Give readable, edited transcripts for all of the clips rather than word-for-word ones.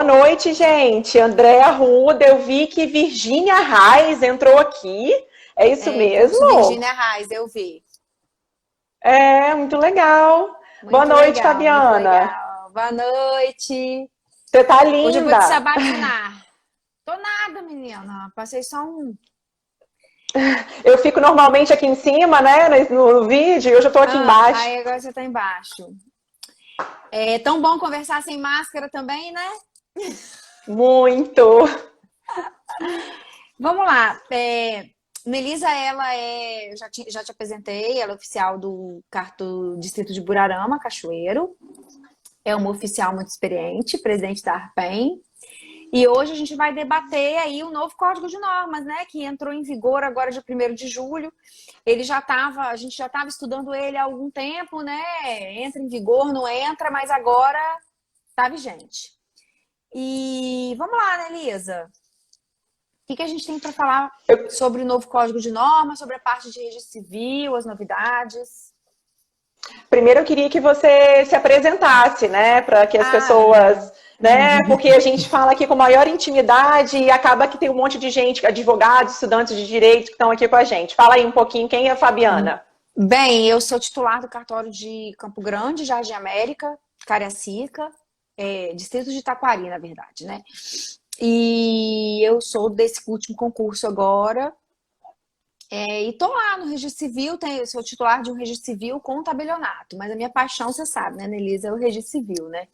noite, gente. Andréa Arruda, eu vi que Virgínia Reis entrou aqui. É isso mesmo? Virgínia Reis, eu vi. É, muito legal. Boa Muito noite, legal, muito Fabiana. legal. Boa noite. Você tá Hoje eu vou te linda. sabatinar. Tô nada, menina. Passei só um. Eu fico normalmente aqui em cima, né, no vídeo, e hoje eu tô aqui embaixo. Aí agora você tá embaixo. É tão bom conversar sem máscara também, né? Muito. Vamos lá. Melisa, ela é. Já te apresentei, ela é oficial do Distrito de Burarama, Cachoeiro. É uma oficial muito experiente, presidente da ARPEM. E hoje a gente vai debater aí o novo Código de Normas, né? Que entrou em vigor agora dia 1º de julho. A gente já estava estudando ele há algum tempo, né? Entra em vigor, não entra, mas agora está vigente. E vamos lá, né, Elisa? O que a gente tem para falar sobre o novo Código de Normas, sobre a parte de registro civil, as novidades? Primeiro eu queria que você se apresentasse, né, para que as pessoas, né, porque a gente fala aqui com maior intimidade e acaba que tem um monte de gente, advogados, estudantes de direito que estão aqui com a gente. Fala aí um pouquinho, quem é a Fabiana? Bem, eu sou titular do cartório de Campo Grande, Jardim América, Cariacica, distrito de Taquari, na verdade, né? E eu sou desse último concurso agora. E tô lá no registro civil, eu sou titular de um registro civil com tabelionato, mas a minha paixão, você sabe, né, Nelisa, é o registro civil, né?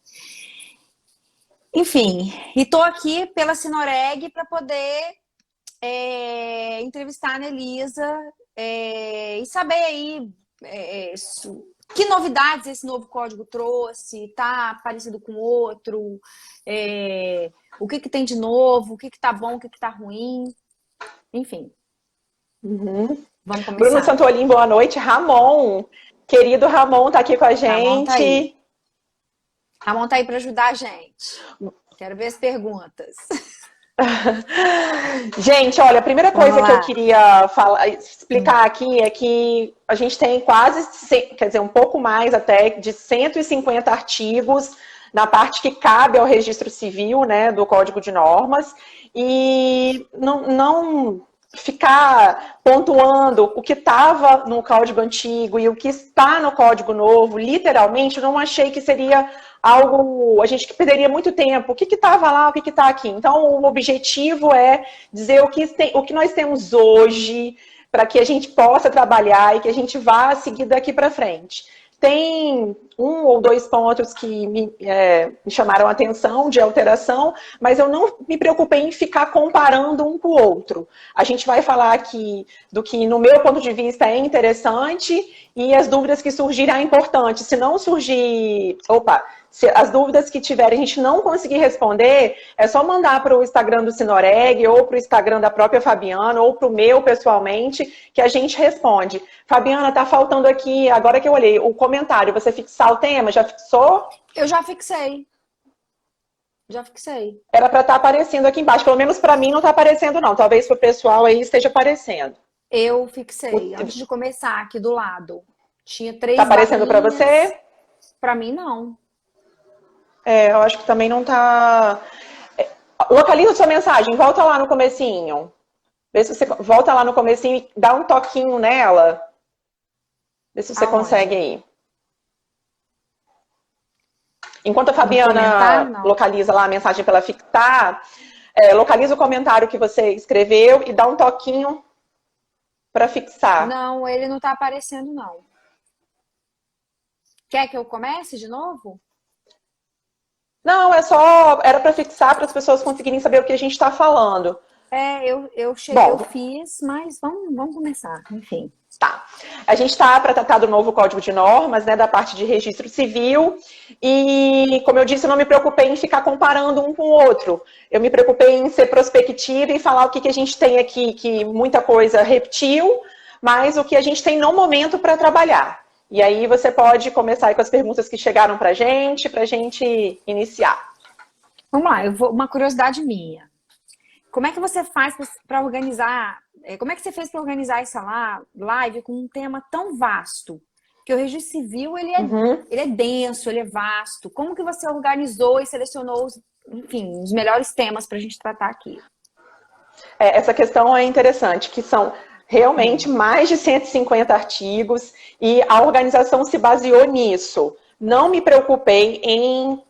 Enfim, e tô aqui pela Sinoreg para poder entrevistar a Nelisa e saber aí que novidades esse novo código trouxe, tá parecido com o outro, o que tem de novo, o que tá bom, o que tá ruim, enfim. Uhum. Vamos começar. Bruno Santolin, boa noite. Ramon, querido Ramon, tá aqui com a gente. Ramon tá aí para ajudar a gente. Quero ver as perguntas. Gente, olha, a primeira coisa que eu queria explicar aqui é que a gente tem quer dizer, um pouco mais até de 150 artigos na parte que cabe ao registro civil, né, do Código de Normas, e não ficar pontuando o que estava no código antigo e o que está no código novo, literalmente, eu não achei que seria algo, a gente perderia muito tempo, o que estava lá, o que está aqui. Então, o objetivo é dizer o que nós temos hoje, para que a gente possa trabalhar e que a gente vá seguir daqui para frente. Tem 1 ou 2 pontos que me chamaram a atenção de alteração, mas eu não me preocupei em ficar comparando um com o outro. A gente vai falar aqui do que, no meu ponto de vista, é interessante e as dúvidas que surgirem é importante. Se não surgir... Se as dúvidas que tiverem a gente não conseguir responder, é só mandar para o Instagram do Sinoreg, ou para o Instagram da própria Fabiana, ou para o meu pessoalmente, que a gente responde. Fabiana, tá faltando aqui, agora que eu olhei, o comentário, você fixar o tema, já fixou? Eu já fixei. Já fixei. Era para estar aparecendo aqui embaixo, pelo menos para mim não está aparecendo não, talvez para o pessoal aí esteja aparecendo. Eu fixei, antes de começar, aqui do lado. Tinha 3 Tá aparecendo para você? Para mim, não. Eu acho que também não tá... Localiza sua mensagem, volta lá no comecinho. Vê se você volta lá no comecinho e dá um toquinho nela. Vê se você consegue aí. Enquanto a Fabiana localiza lá a mensagem para ela fixar, localiza o comentário que você escreveu e dá um toquinho para fixar. Não, ele não tá aparecendo, não. Quer que eu comece de novo? Não, era para fixar para as pessoas conseguirem saber o que a gente está falando. Eu fiz, mas vamos começar, enfim. Tá. A gente está para tratar do novo Código de Normas, né, da parte de registro civil, e, como eu disse, eu não me preocupei em ficar comparando um com o outro. Eu me preocupei em ser prospectiva e falar o que a gente tem aqui, que muita coisa repetiu, mas o que a gente tem no momento para trabalhar. E aí você pode começar aí com as perguntas que chegaram para a gente iniciar. Vamos lá, uma curiosidade minha. Como é que você faz para organizar... Como é que você fez para organizar essa live com um tema tão vasto? Porque o registro civil, ele é denso, ele é vasto. Como que você organizou e selecionou enfim, os melhores temas para a gente tratar aqui. Essa questão é interessante, que são realmente mais de 150 artigos e a organização se baseou nisso. Não me preocupei em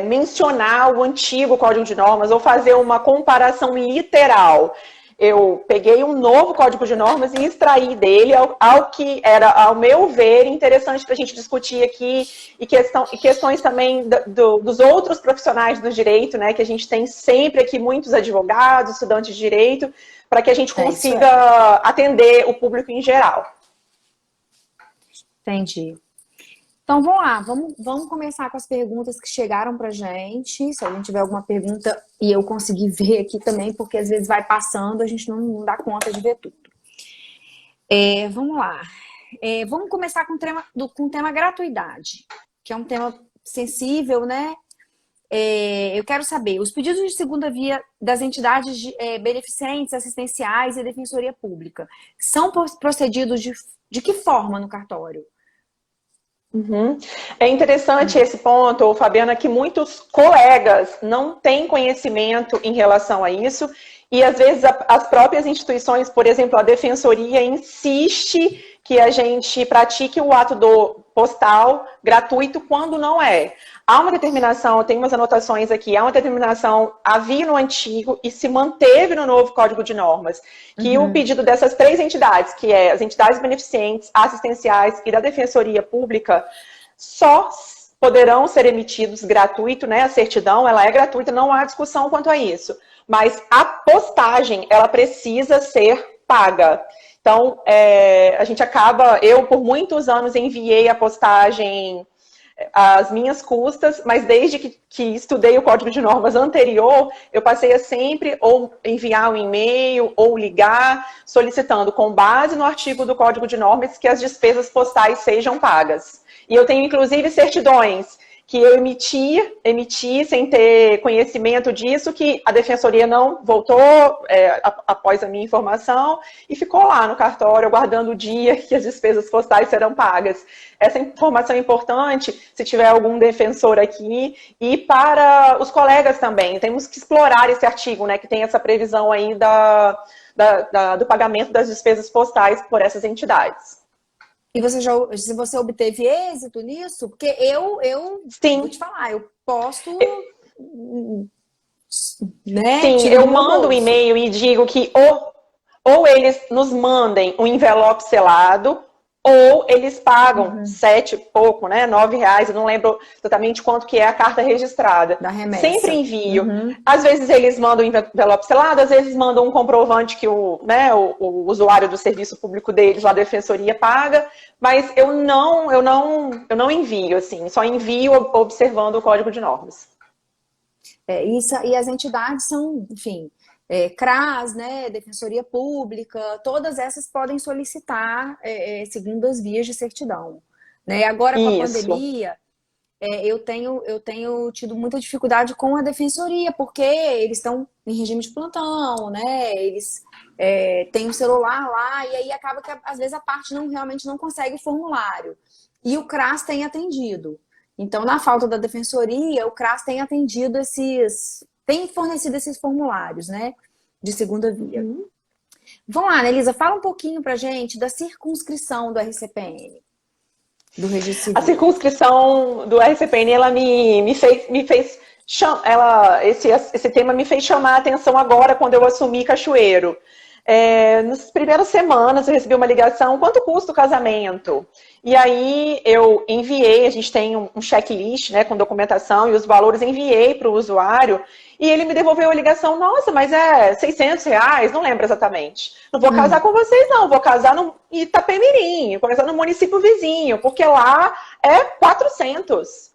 mencionar o antigo Código de Normas ou fazer uma comparação literal. Eu peguei um novo Código de Normas e extraí dele ao que era, ao meu ver, interessante para a gente discutir aqui, e questões também dos outros profissionais do direito, né, que a gente tem sempre aqui muitos advogados, estudantes de direito, para que a gente consiga atender o público em geral. Entendi. Então, vamos lá, vamos começar com as perguntas que chegaram pra gente. Se alguém tiver alguma pergunta e eu conseguir ver aqui também, porque às vezes vai passando, a gente não dá conta de ver tudo. Vamos lá. Vamos começar com o tema gratuidade, que é um tema sensível, né? Eu quero saber, os pedidos de segunda via das entidades beneficentes, assistenciais e defensoria pública são procedidos de que forma no cartório? Uhum. É interessante esse ponto, Fabiana, que muitos colegas não têm conhecimento em relação a isso e, às vezes, as próprias instituições, por exemplo, a Defensoria insiste que a gente pratique o ato do postal gratuito quando não é. Há uma determinação, eu tenho umas anotações aqui, há uma determinação, havia no antigo e se manteve no novo Código de Normas, que o pedido dessas três entidades, que é as entidades beneficentes, assistenciais e da Defensoria Pública, só poderão ser emitidos gratuito, né? A certidão, ela é gratuita, não há discussão quanto a isso. Mas a postagem, ela precisa ser paga. Então, a gente eu por muitos anos enviei a postagem às minhas custas, mas desde que estudei o Código de Normas anterior, eu passei a sempre ou enviar um e-mail ou ligar, solicitando com base no artigo do Código de Normas que as despesas postais sejam pagas. E eu tenho, inclusive, certidões que eu emiti sem ter conhecimento disso, que a Defensoria não voltou após a minha informação e ficou lá no cartório aguardando o dia que as despesas postais serão pagas. Essa informação é importante, se tiver algum defensor aqui, e para os colegas também. Temos que explorar esse artigo, né, que tem essa previsão aí do pagamento das despesas postais por essas entidades. E se você obteve êxito nisso? Porque eu Sim. Vou te falar, eu posto, né? Sim, eu mando um e-mail e digo que ou eles nos mandem um envelope selado, ou eles pagam 7 e pouco, né? R$9, eu não lembro exatamente quanto que é a carta registrada. Da remessa. Sempre envio. Às vezes eles mandam um envelope selado, às vezes mandam um comprovante que o usuário do serviço público deles, lá da Defensoria, paga, mas eu não envio, assim, só envio observando o Código de Normas. E as entidades são, enfim, CRAS, né, Defensoria Pública, todas essas podem solicitar segundas vias de certidão. Né? Agora, com a pandemia, eu tenho tido muita dificuldade com a Defensoria, porque eles estão em regime de plantão, né? Eles têm um celular lá, e aí acaba que, às vezes, a parte realmente não consegue o formulário. E o CRAS tem atendido. Então, na falta da Defensoria, o CRAS tem atendido tem fornecido esses formulários, né, de segunda via. Vamos lá, Nelisa, fala um pouquinho pra gente da circunscrição do RCPN, do Registro Civil. A circunscrição do RCPN, ela esse tema me fez chamar a atenção agora, quando eu assumi Cachoeiro. Nas primeiras semanas eu recebi uma ligação, quanto custa o casamento? E aí eu enviei, a gente tem um checklist, né, com documentação e os valores, enviei para o usuário e ele me devolveu a ligação, nossa, mas é R$600, não lembro exatamente. Não vou casar com vocês não, vou casar no Itapemirim, vou casar no município vizinho, porque lá é 400.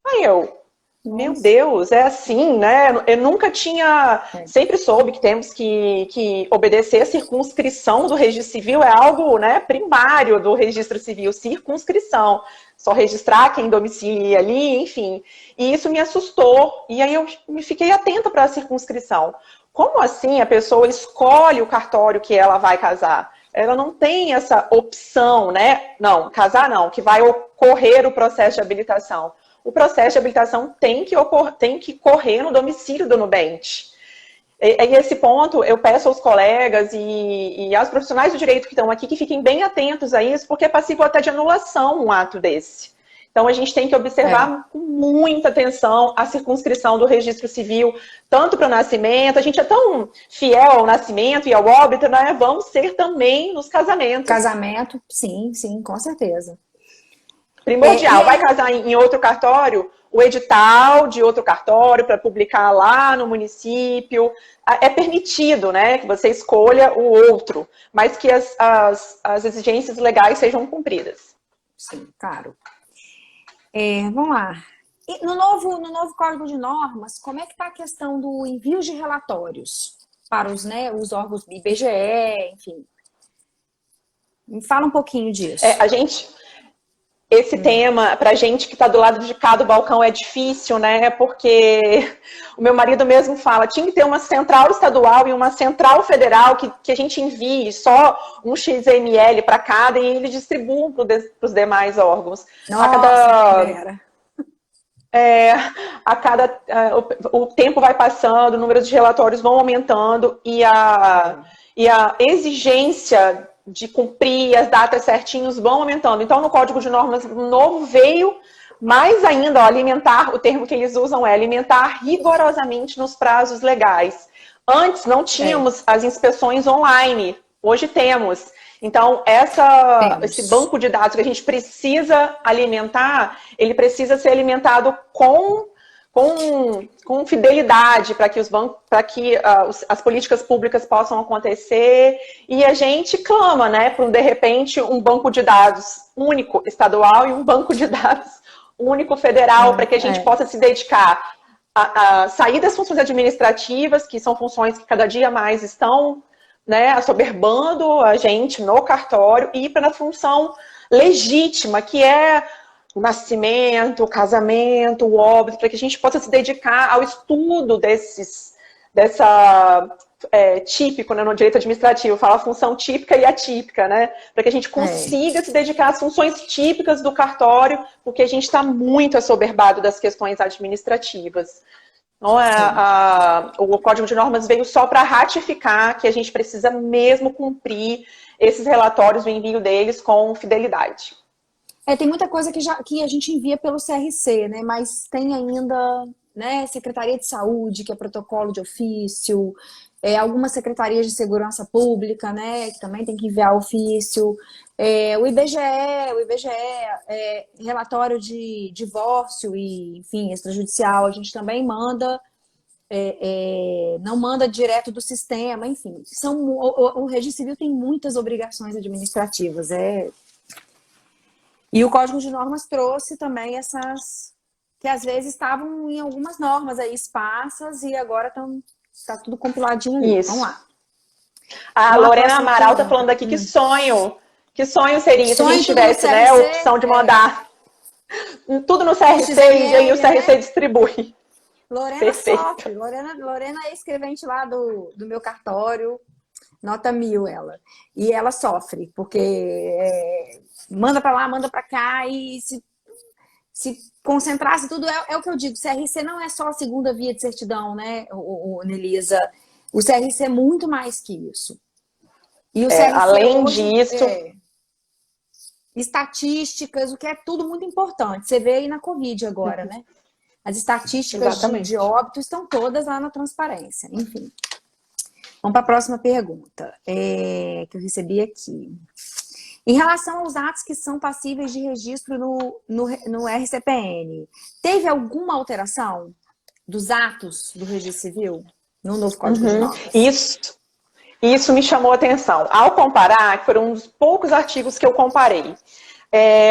Aí eu... Meu Deus, é assim, né? Eu nunca tinha... Sempre soube que temos que obedecer a circunscrição do registro civil, é algo, né, primário do registro civil, circunscrição. Só registrar quem domicilia ali, enfim. E isso me assustou. E aí eu me fiquei atenta para a circunscrição. Como assim a pessoa escolhe o cartório que ela vai casar? Ela não tem essa opção, né? Não, casar não, que vai ocorrer o processo de habilitação. o processo de habilitação tem que correr no domicílio do nubente. E esse ponto, eu peço aos colegas e aos profissionais do direito que estão aqui que fiquem bem atentos a isso, porque é passível até de anulação um ato desse. Então, a gente tem que observar com muita atenção a circunscrição do registro civil, tanto para o nascimento, a gente é tão fiel ao nascimento e ao óbito, né? Vamos ser também nos casamentos. Casamento, sim, com certeza. Primordial, vai casar em outro cartório, o edital de outro cartório para publicar lá no município, é permitido, né, que você escolha o outro, mas que as exigências legais sejam cumpridas. Sim, claro. Vamos lá. E no novo Código de Normas, como é que está a questão do envio de relatórios para os órgãos IBGE, enfim? Me fala um pouquinho disso. Esse tema, pra gente que está do lado de cá do balcão, é difícil, né? Porque o meu marido mesmo fala, tinha que ter uma central estadual e uma central federal que a gente envie só um XML para cada e ele distribua para os demais órgãos. Nossa, o tempo vai passando, o número de relatórios vão aumentando e a exigência de cumprir as datas certinhos vão aumentando. Então, no Código de Normas novo veio mais ainda, alimentar, o termo que eles usam é alimentar rigorosamente nos prazos legais. Antes não tínhamos as inspeções online, hoje temos. Então, esse banco de dados que a gente precisa alimentar, ele precisa ser alimentado com fidelidade para que as políticas públicas possam acontecer, e a gente clama, né, por de repente um banco de dados único estadual e um banco de dados único federal, para que a gente possa se dedicar a sair das funções administrativas, que são funções que cada dia mais estão, né, assoberbando a gente no cartório, e ir para a função legítima, que é o nascimento, o casamento, o óbito, para que a gente possa se dedicar ao estudo típico, né, no direito administrativo, fala a função típica e atípica, né, para que a gente consiga se dedicar às funções típicas do cartório, porque a gente está muito assoberbado das questões administrativas. Então, o Código de Normas veio só para ratificar que a gente precisa mesmo cumprir esses relatórios, o envio deles com fidelidade. Tem muita coisa que a gente envia pelo CRC, né? Mas tem ainda, né, Secretaria de Saúde, que é protocolo de ofício, algumas secretarias de segurança pública, né, que também tem que enviar ofício, o IBGE, relatório de divórcio e, enfim, extrajudicial, a gente também manda, não manda direto do sistema, enfim. O Registro Civil tem muitas obrigações administrativas, E o Código de Normas trouxe também essas, que às vezes estavam em algumas normas aí esparsas e agora está tudo compiladinho ali. Isso. Vamos lá. A Lorena Amaral está falando aqui que sonho seria se a gente tivesse, né, a opção de mandar tudo no CRC e aí o CRC distribui. Lorena Perfeito. sofre. Lorena é escrevente lá do meu cartório, nota 1000 ela. E ela sofre, porque manda para lá, manda para cá, e se concentrasse tudo, é o que eu digo, CRC não é só a segunda via de certidão, né, Nelisa? O CRC é muito mais que isso. E o CRC além hoje, disso... estatísticas, o que é tudo muito importante. Você vê aí na Covid agora, né? As estatísticas de óbito estão todas lá na transparência. Enfim. Vamos para a próxima pergunta, que eu recebi aqui. Em relação aos atos que são passíveis de registro no RCPN, teve alguma alteração dos atos do Registro Civil no novo Código de Normas? Isso me chamou a atenção. Ao comparar, foram um dos poucos artigos que eu comparei.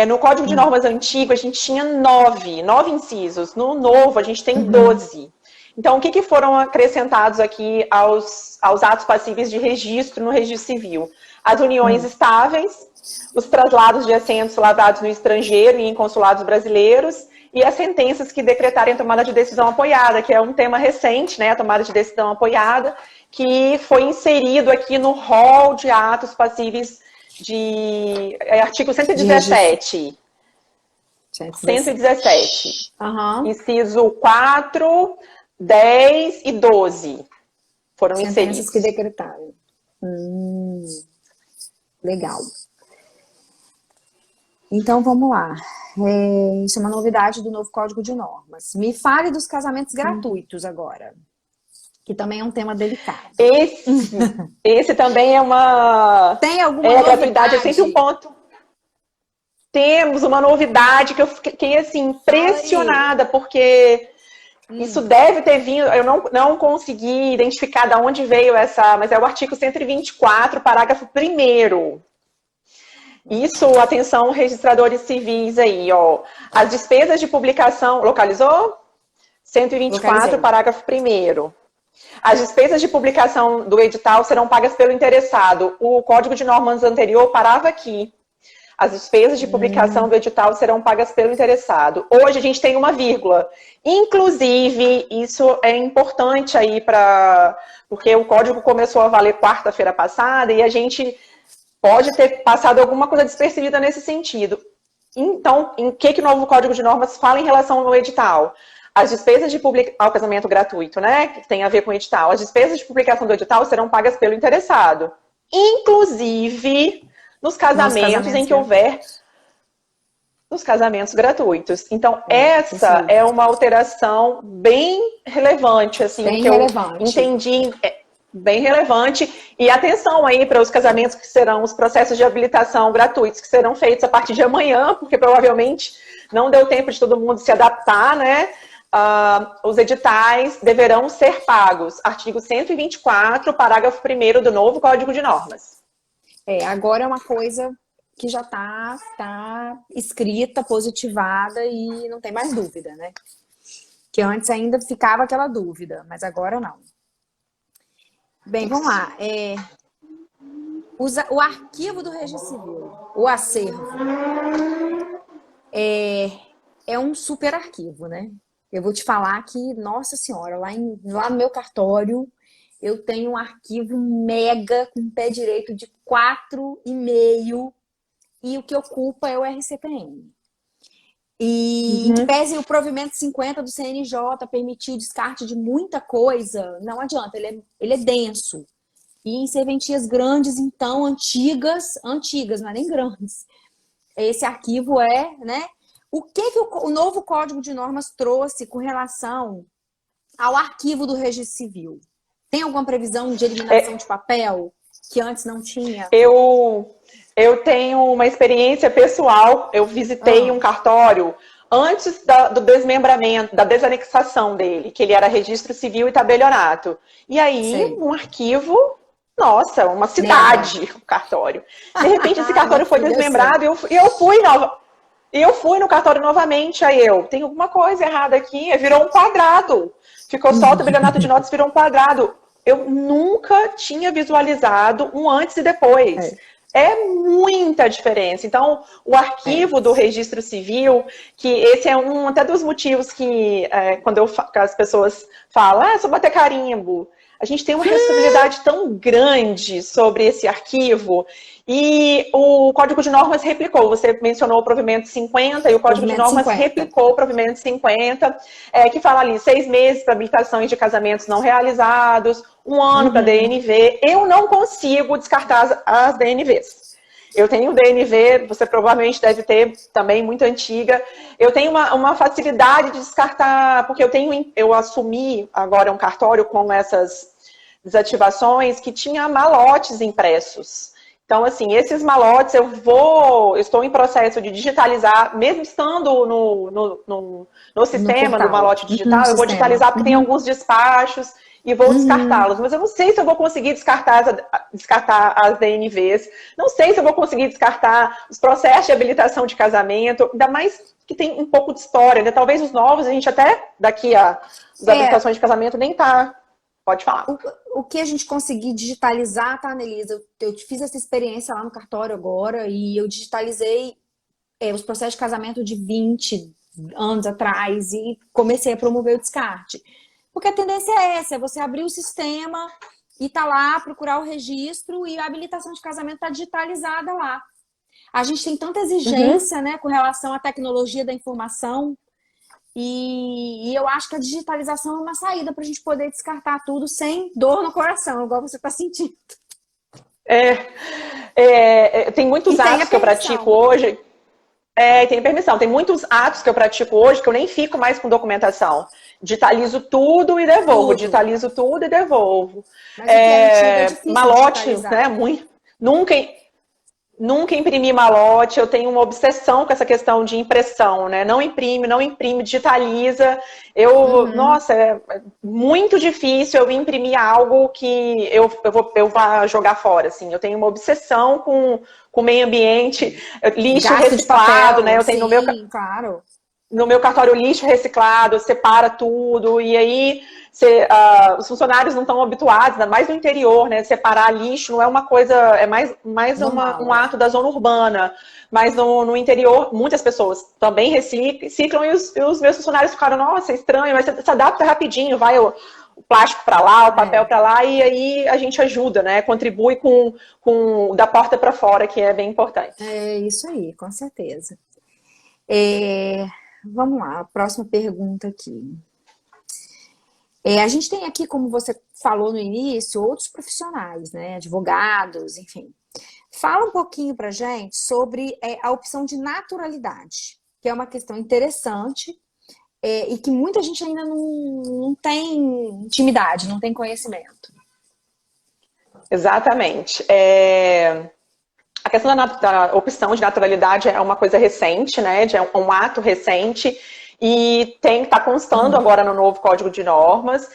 No Código de Normas antigo, a gente tinha 9 incisos. No novo, a gente tem 12. Então, o que foram acrescentados aqui aos atos passíveis de registro no Registro Civil? As uniões estáveis, os traslados de assentos lavrados no estrangeiro e em consulados brasileiros, e as sentenças que decretarem a tomada de decisão apoiada, que é um tema recente, né, a tomada de decisão apoiada, que foi inserido aqui no rol de atos passíveis de artigo 117. 117. Aham. Inciso 4, 10 e 12 foram Sentenças inseridos. que decretaram. Legal. Então, vamos lá. Isso é uma novidade do novo Código de Normas. Me fale dos casamentos gratuitos agora, que também é um tema delicado. Esse também é uma... Tem alguma a novidade? gratuidade é sempre um ponto. Temos uma novidade que eu fiquei, assim, impressionada, porque isso deve ter vindo... Eu não consegui identificar de onde veio essa... Mas é o artigo 124, parágrafo 1º. Isso, atenção, registradores civis aí, ó. As despesas de publicação... Localizou? 124, Localizei. parágrafo 1º. As despesas de publicação do edital serão pagas pelo interessado. O Código de Normas anterior parava aqui. As despesas de publicação do edital serão pagas pelo interessado. Hoje a gente tem uma vírgula. Inclusive, isso é importante aí porque o código começou a valer quarta-feira passada e a gente pode ter passado alguma coisa despercebida nesse sentido. Então, em que o novo Código de Normas fala em relação ao edital? As despesas de ao casamento gratuito, né, que tem a ver com o edital, as despesas de publicação do edital serão pagas pelo interessado. Inclusive nos casamentos em que houver os casamentos gratuitos. Então, essa é uma alteração bem relevante, assim, bem que relevante. Eu entendi, bem relevante. E atenção aí para os casamentos que serão os processos de habilitação gratuitos, que serão feitos a partir de amanhã, porque provavelmente não deu tempo de todo mundo se adaptar, né? Os editais deverão ser pagos. Artigo 124, parágrafo 1º do novo Código de Normas. Agora é uma coisa que já tá escrita, positivada e não tem mais dúvida, né? Que antes ainda ficava aquela dúvida, mas agora não. Bem, vamos lá. O arquivo do Registro Civil, o acervo, é um super arquivo, né? Eu vou te falar que, nossa senhora, lá no meu cartório, eu tenho um arquivo mega com pé direito de 4,5 e o que ocupa é o RCPM. E em que pese o provimento 50 do CNJ permitir o descarte de muita coisa, não adianta, ele é denso. E em serventias grandes, então, antigas, não é nem grandes. Esse arquivo né? O que o novo Código de Normas trouxe com relação ao arquivo do Registro Civil? Tem alguma previsão de eliminação de papel que antes não tinha? Eu tenho uma experiência pessoal. Eu visitei um cartório antes do desmembramento, da desanexação dele, que ele era Registro Civil e Tabelionato. E aí, um arquivo, nossa, uma cidade, o cartório. De repente, esse cartório foi desmembrado e eu fui no cartório novamente. Aí tem alguma coisa errada aqui, virou um quadrado. Ficou só o tabelionato de notas, virou um quadrado. Eu nunca tinha visualizado um antes e depois. É muita diferença. Então, o arquivo do Registro Civil, que esse é um até dos motivos que, quando as pessoas falam, é só bater carimbo. A gente tem uma responsabilidade tão grande sobre esse arquivo. E o Código de Normas replicou. Você mencionou o provimento 50 e o Código de Normas replicou o provimento 50, que fala ali 6 meses para habilitações de casamentos não realizados, 1 ano para DNV. Eu não consigo descartar as DNVs. Eu tenho o DNV, você provavelmente deve ter também, muito antiga. Eu tenho uma facilidade de descartar, porque eu assumi agora um cartório com essas desativações que tinha malotes impressos. Então, assim, esses malotes eu estou em processo de digitalizar, mesmo estando no sistema do malote digital, eu vou digitalizar porque tem alguns despachos e vou descartá-los. Mas eu não sei se eu vou conseguir descartar as DNVs, não sei se eu vou conseguir descartar os processos de habilitação de casamento, ainda mais que tem um pouco de história, né? Talvez os novos, a gente até, daqui a as habilitações de casamento, nem tá. Pode falar. O que a gente conseguir digitalizar, tá, Anelisa? Eu fiz essa experiência lá no cartório agora e eu digitalizei os processos de casamento de 20 anos atrás e comecei a promover o descarte. Porque a tendência é essa, é você abrir o sistema e tá lá, procurar o registro e a habilitação de casamento tá digitalizada lá. A gente tem tanta exigência, né, com relação à tecnologia da informação, e eu acho que a digitalização é uma saída para a gente poder descartar tudo sem dor no coração, igual você está sentindo. Tem muitos atos que eu pratico hoje. Tem permissão. Tem muitos atos que eu pratico hoje que eu nem fico mais com documentação. Digitalizo tudo e devolvo. Digitalizo tudo e devolvo. Mas o que é difícil malote, né? Nunca imprimi malote. Eu tenho uma obsessão com essa questão de impressão, né? Não imprime, digitaliza. Nossa, é muito difícil eu imprimir algo que eu vou jogar fora, assim. Eu tenho uma obsessão com o meio ambiente, lixo gasto reciclado, papel, né? Eu tenho claro. No meu cartório lixo reciclado, separa tudo, e aí os funcionários não estão habituados, ainda mais no interior, né? Separar lixo não é uma coisa, é mais um ato da zona urbana. Mas no interior, muitas pessoas também reciclam, e os meus funcionários ficaram, nossa, estranho, mas você se adapta rapidinho, vai o plástico para lá, o papel para lá, e aí a gente ajuda, né? Contribui com da porta para fora, que é bem importante. É isso aí, com certeza. Vamos lá, a próxima pergunta aqui. A gente tem aqui, como você falou no início, outros profissionais, né? Advogados, enfim. Fala um pouquinho pra gente sobre a opção de naturalidade, que é uma questão interessante e que muita gente ainda não tem intimidade, não tem conhecimento. Exatamente. A questão da opção de naturalidade é uma coisa recente, né? É um ato recente e está constando agora no novo Código de Normas. O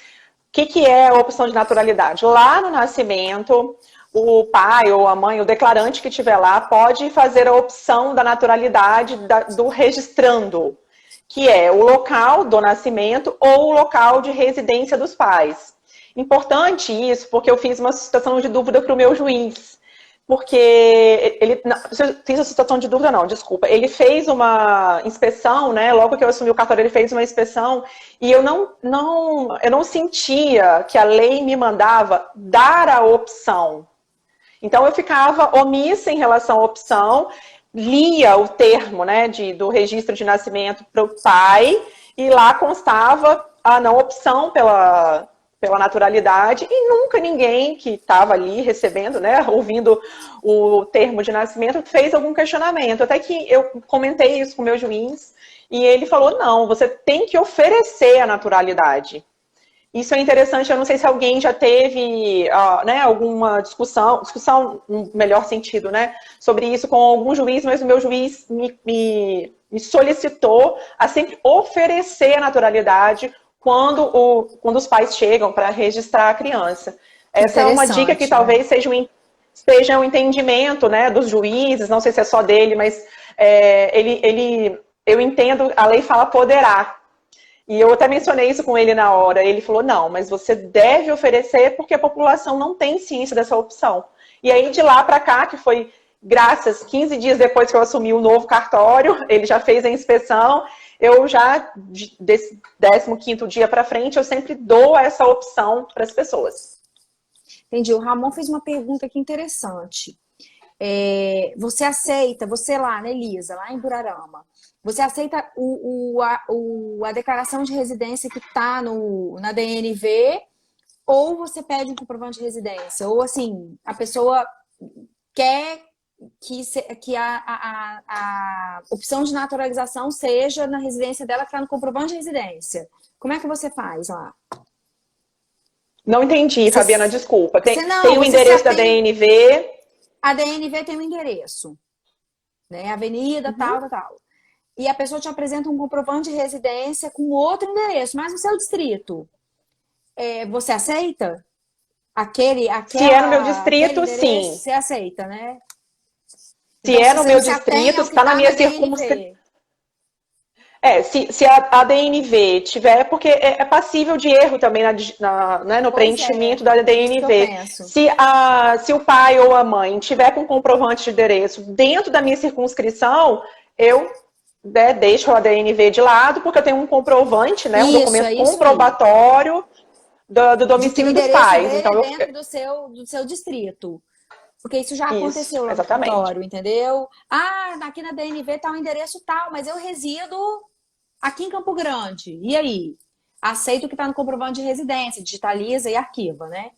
que é a opção de naturalidade? Lá no nascimento, o pai ou a mãe, o declarante que estiver lá, pode fazer a opção da naturalidade do registrando, que é o local do nascimento ou o local de residência dos pais. Importante isso, porque eu fiz uma suscitação de dúvida para o meu juiz. Porque ele fiz a situação de dúvida, não, desculpa. Ele fez uma inspeção, né? Logo que eu assumi o cartório, ele fez uma inspeção e eu não sentia que a lei me mandava dar a opção. Então eu ficava omissa em relação à opção, lia o termo, né, do registro de nascimento para o pai e lá constava a não opção pela naturalidade, e nunca ninguém que estava ali recebendo, né, ouvindo o termo de nascimento, fez algum questionamento. Até que eu comentei isso com o meu juiz, e ele falou, não, você tem que oferecer a naturalidade. Isso é interessante, eu não sei se alguém já teve né, alguma discussão no melhor sentido, né, sobre isso com algum juiz, mas o meu juiz me solicitou a sempre oferecer a naturalidade quando os pais chegam para registrar a criança. Essa é uma dica que talvez seja um entendimento, né, dos juízes, não sei se é só dele, mas eu entendo, a lei fala poderá. E eu até mencionei isso com ele na hora. Ele falou, não, mas você deve oferecer porque a população não tem ciência dessa opção. E aí, de lá para cá, que foi graças, 15 dias depois que eu assumi o novo cartório, ele já fez a inspeção, eu já, desse 15º dia para frente, eu sempre dou essa opção para as pessoas. Entendi. O Ramon fez uma pergunta aqui interessante. Você aceita, você lá, né, Elisa, lá em Burarama, você aceita a declaração de residência que está na DNV ou você pede um comprovante de residência? Ou assim, a pessoa quer que a opção de naturalização seja na residência dela que está no comprovante de residência. Como é que você faz lá? Não entendi, Fabiana, desculpa. Tem o endereço da DNV. A DNV tem um endereço, né? Avenida, tal. E a pessoa te apresenta um comprovante de residência com outro endereço, mas no seu distrito. Você aceita? Se é no meu distrito, sim. Você aceita, né? Se então, é no meu distrito, está na minha circunstância. Se a DNV tiver, porque é passível de erro também no preenchimento da DNV. Se o pai ou a mãe tiver com comprovante de endereço dentro da minha circunscrição, eu deixo a DNV de lado, porque eu tenho um comprovante, né, um documento comprobatório do domicílio dos pais. Então, dentro do seu distrito. Porque isso já Isso, aconteceu lá no exatamente. cartório, entendeu? Ah, aqui na DNV tá um endereço tal, mas eu resido aqui em Campo Grande. E aí? Aceito o que está no comprovante de residência, digitaliza e arquiva, né?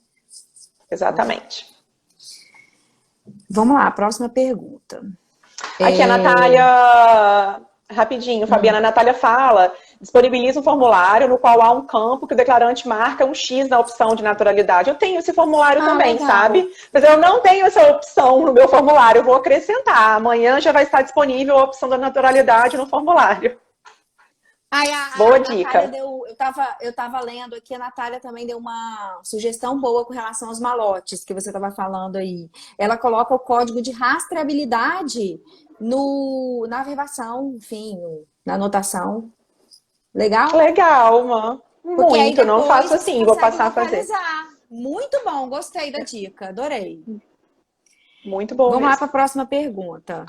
Exatamente. Vamos lá, próxima pergunta. Aqui a Natália, rapidinho, Fabiana, a Natália fala, disponibiliza um formulário no qual há um campo que o declarante marca um X na opção de naturalidade. Eu tenho esse formulário também, legal. sabe? Mas eu não tenho essa opção no meu formulário, eu vou acrescentar. Amanhã já vai estar disponível a opção da naturalidade no formulário. Boa dica. Eu tava lendo aqui, a Natália também deu uma sugestão boa com relação aos malotes que você estava falando aí. Ela coloca o código de rastreabilidade na averbação, enfim, na anotação. Legal? Legal, mano. Porque aí Muito, não depois faço você assim, vou consegue passar a fazer. localizar. Muito bom, gostei da dica, adorei. Muito bom Vamos lá para mesmo. a próxima pergunta.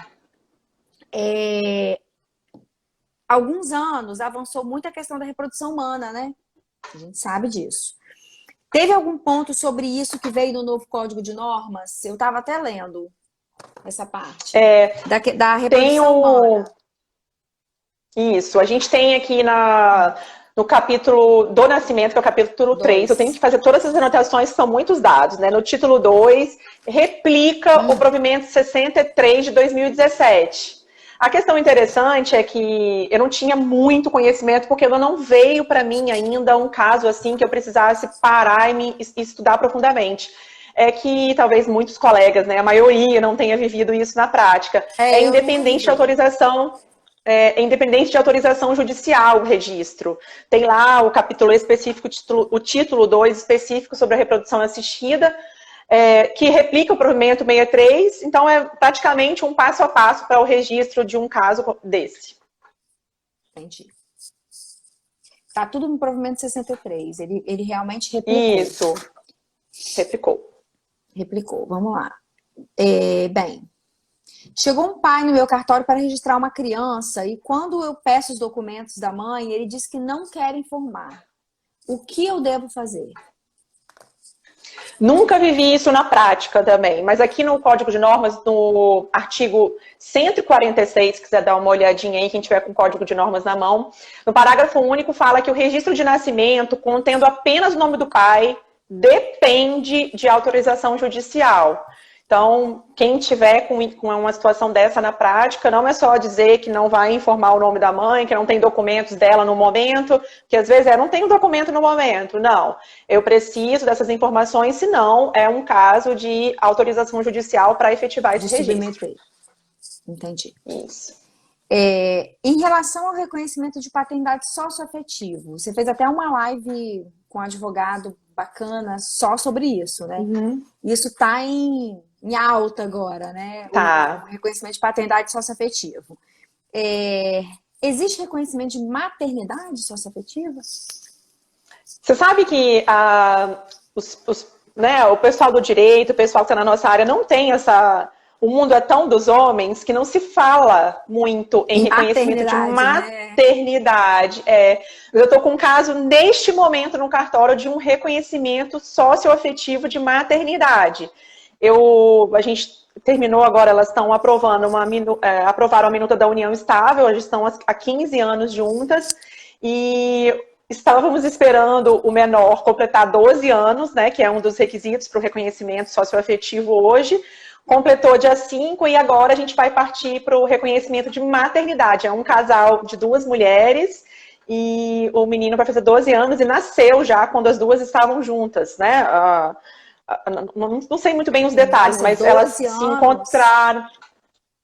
Alguns anos avançou muito a questão da reprodução humana, né? A gente sabe disso. Teve algum ponto sobre isso que veio no novo Código de Normas? Eu estava até lendo essa parte. Da reprodução humana. Isso, a gente tem aqui no capítulo do nascimento, que é o capítulo 3, eu tenho que fazer todas essas anotações, que são muitos dados, né? No título 2, replica o provimento 63 de 2017. A questão interessante é que eu não tinha muito conhecimento, porque não veio para mim ainda um caso assim que eu precisasse parar e estudar profundamente. É que talvez muitos colegas, né, a maioria não tenha vivido isso na prática. É independente de autorização. Independente de autorização judicial o registro. Tem lá o capítulo específico, o título 2 específico sobre a reprodução assistida, que replica o provimento 63, então é praticamente um passo a passo para o registro de um caso desse. Entendi. Tá tudo no provimento 63, ele realmente replicou. Isso, replicou, vamos lá. Bem, chegou um pai no meu cartório para registrar uma criança e quando eu peço os documentos da mãe, ele diz que não quer informar. O que eu devo fazer? Nunca vivi isso na prática também, mas aqui no Código de Normas, no artigo 146, se quiser dar uma olhadinha aí, quem tiver com o Código de Normas na mão, no parágrafo único fala que o registro de nascimento, contendo apenas o nome do pai, depende de autorização judicial. Então, quem tiver com uma situação dessa na prática, não é só dizer que não vai informar o nome da mãe, que não tem documentos dela no momento, que às vezes não tem um documento no momento. Não, eu preciso dessas informações, senão é um caso de autorização judicial para efetivar esse registro. Entendi. Isso. Em relação ao reconhecimento de paternidade socioafetivo, você fez até uma live com um advogado bacana só sobre isso, né? Uhum. Isso está em alta agora, né? Tá. O reconhecimento de paternidade socioafetivo. Existe reconhecimento de maternidade socioafetiva? Você sabe que o pessoal do direito, o pessoal que está na nossa área, não tem essa... O mundo é tão dos homens que não se fala muito em reconhecimento de maternidade. Né? Eu estou com um caso, neste momento, no cartório, de um reconhecimento socioafetivo de maternidade. A gente terminou agora, elas estão aprovando aprovaram a minuta da união estável, elas estão há 15 anos juntas, e estávamos esperando o menor completar 12 anos, né, que é um dos requisitos para o reconhecimento socioafetivo hoje. Completou dia 5 e agora a gente vai partir para o reconhecimento de maternidade. É um casal de 2 mulheres e o menino vai fazer 12 anos e nasceu já quando as duas estavam juntas, né? Não sei muito bem os detalhes, mas elas se encontraram